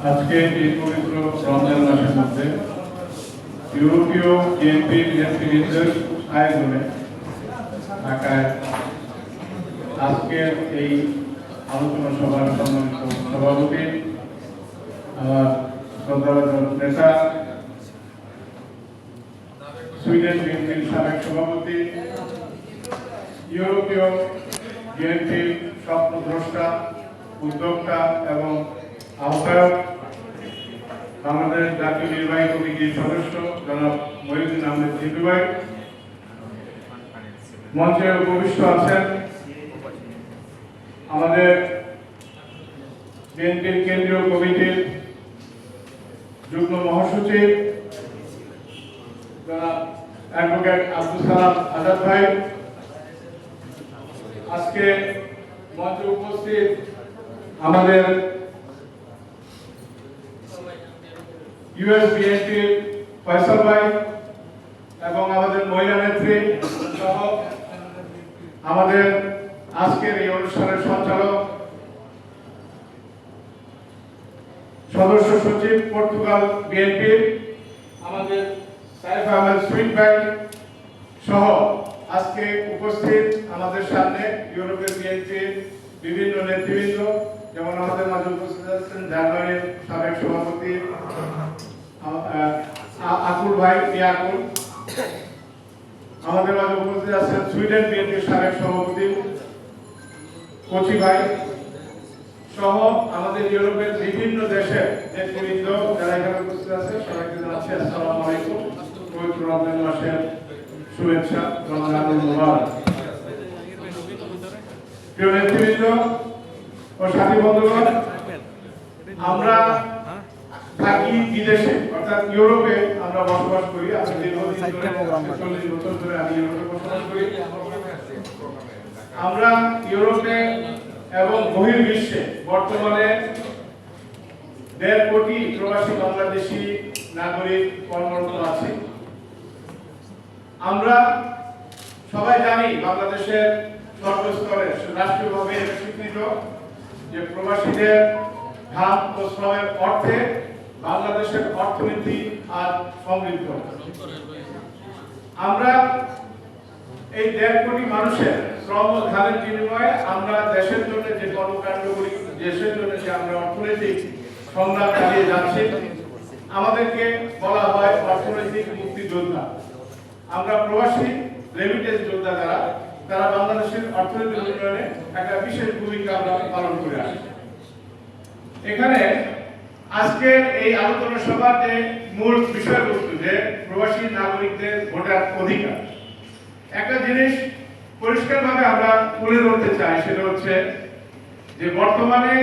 আজকে এই পবিত্র রমজান মাসের মধ্যে ইউরোপীয় বিএনপি নেতৃবৃন্দের আয়োজনে ঢাকায় আজকের এই আলোচনা সভার সম্মানিত সভাপতি, আমার শ্রদ্ধাভাজন নেতা, সুইডেন বিএনপির সাবেক সভাপতি, ইউরোপীয় বিএনপির স্বপ্নদ্রষ্টা, উদ্যোক্তা এবং আহ্বায়ক, বাংলাদেশ জাতীয় নির্বাহী কমিটির সদস্য জনাব মহিউদ্দিন আহমেদ জিপি ভাই, মঞ্চে উপবিষ্ট আছেন আমাদের বিএনপির কেন্দ্রীয় কমিটির যুগ্ম মহাসচিব জনাব অ্যাডভোকেট আব্দুল সালাম আজাদ ভাই, আজকে মঞ্চে উপস্থিত আমাদের ইউএস বিএনপির ফয়সাল ভাই এবং আমাদের মহিলা নেত্রী সহ আমাদের আজকের এই অনুষ্ঠানের সঞ্চালক সদস্য সচিব পর্তুগাল বিএনপির আমাদের সাইফ আহমেদ সুইট ভাই সহ আজকে উপস্থিত আমাদের সামনে ইউরোপের বিএনপির বিভিন্ন নেতৃবৃন্দ, যেমন আমাদের মাঝে উপস্থিত আছেন জার্মানির সাবেক সভাপতি আকুল ভাই আকুল, আমাদের মাঝে উপস্থিত আছেন সুইডেন বিএনপির সাবেক সভাপতি কোচি ভাই সহ আমাদের ইউরোপের বিভিন্ন দেশের নেতৃবৃন্দ যারা এখানে উপস্থিত আছে সবাইকে জানাচ্ছি আসসালামু আলাইকুম। পবিত্র রমজান মাসের শুভেচ্ছা, রমজানুল মুবারক। প্রিয় নেতৃবৃন্দ ও সাথী বন্ধুগণ, আমরা থাকি বিদেশে অর্থাৎ ইউরোপে আমরা বসবাস করি। আমি দীর্ঘদিন ধরে 40 বছর ধরে আমি ইউরোপে বসবাস করি। আমরা ইউরোপে এবং বহির্বিশ্বে বর্তমানে 1.5 কোটি প্রবাসী বাংলাদেশি নাগরিক কর্মরত আছে। আমরা সবাই জানি বাংলাদেশের সর্বস্তরে রাষ্ট্রীয়ভাবে স্বীকৃত যে প্রবাসীদের ঘাম ও শ্রমের অর্থে বাংলাদেশের অর্থনীতি আর সমৃদ্ধ। আমরা এই 1.5 কোটি মানুষের শ্রম ও ঘামের বিনিময়ে আমরা দেশের জন্য যে কর্মকাণ্ড করি, দেশের জন্য যে আমরা অর্থনৈতিক সংগ্রাম চালিয়ে যাচ্ছি, আমাদেরকে বলা হয় অর্থনৈতিক মুক্তিযোদ্ধা। আমরা প্রবাসী রেমিটেন্স যোদ্ধা যারা, তারা বাংলাদেশের অর্থনৈতিক উন্নয়নে একটা বিশেষ ভূমিকা আমরা পালন করে আসি। এখানে আজকে এই আলোচনা সভার যে মূল বিষয়বস্তু, যে প্রবাসী নাগরিকদের ভোটার অধিকার, একটা জিনিস পরিষ্কারভাবে আমরা তুলে ধরতে চাই, সেটা হচ্ছে যে বর্তমানে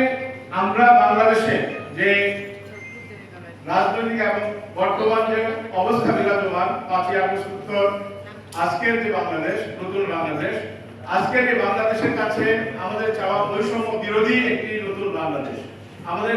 আমরা বাংলাদেশে যে রাজনৈতিক এবং বর্তমান যে অবস্থা বিরাজমান, 5ই আগস্ট উত্তর আজকের যে বাংলাদেশ, নতুন বাংলাদেশ, আজকের এই বাংলাদেশের কাছে আমাদের চাওয়া বৈষম্য বিরোধী একটি নতুন বাংলাদেশ। আমাদের